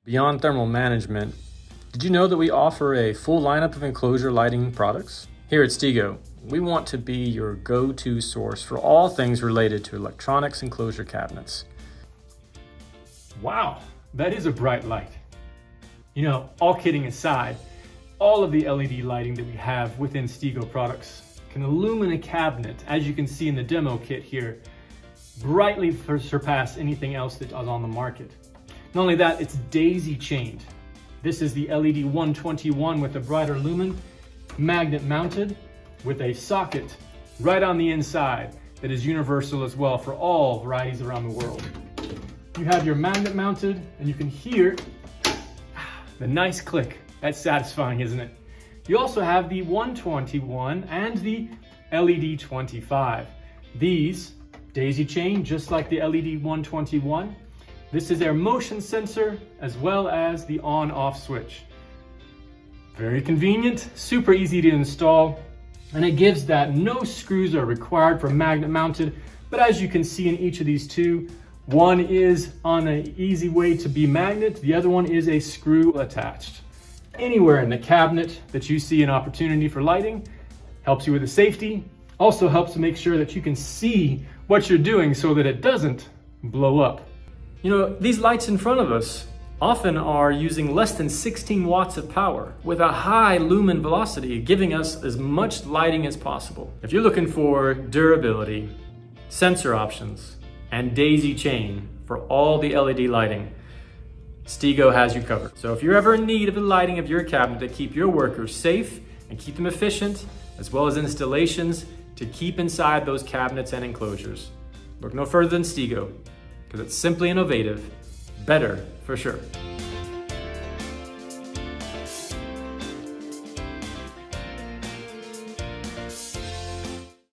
Beyond thermal management, did you know that we offer a full lineup of enclosure lighting products? Here at STEGO, we want to be your go-to source for all things related to electronics enclosure cabinets. Wow, that is a bright light. You know, all kidding aside, all of the LED lighting that we have within STEGO products can illumine a cabinet, as you can see in the demo kit here, brightly surpass anything else that is on the market. Not only that, it's daisy chained. This is the LED 121 with a brighter lumen, magnet mounted with a socket right on the inside that is universal as well for all varieties around the world. You have your magnet mounted and you can hear the nice click. That's satisfying, isn't it? You also have the 121 and the LED 25. These daisy chain just like the LED 121. This is their motion sensor as well as the on-off switch. Very convenient, super easy to install, and it gives that no screws are required for magnet mounted, but as you can see in each of these two, one is on an easy way to be magnet, the other one is a screw attached. Anywhere in the cabinet that you see an opportunity for lighting, helps you with the safety, also helps to make sure that you can see what you're doing so that it doesn't blow up. You know, these lights in front of us often are using less than 16 watts of power with a high lumen velocity, giving us as much lighting as possible. If you're looking for durability, sensor options, and daisy chain for all the LED lighting, STEGO has you covered. So if you're ever in need of the lighting of your cabinet to keep your workers safe and keep them efficient, as well as installations to keep inside those cabinets and enclosures, look no further than STEGO, because it's simply innovative, better for sure.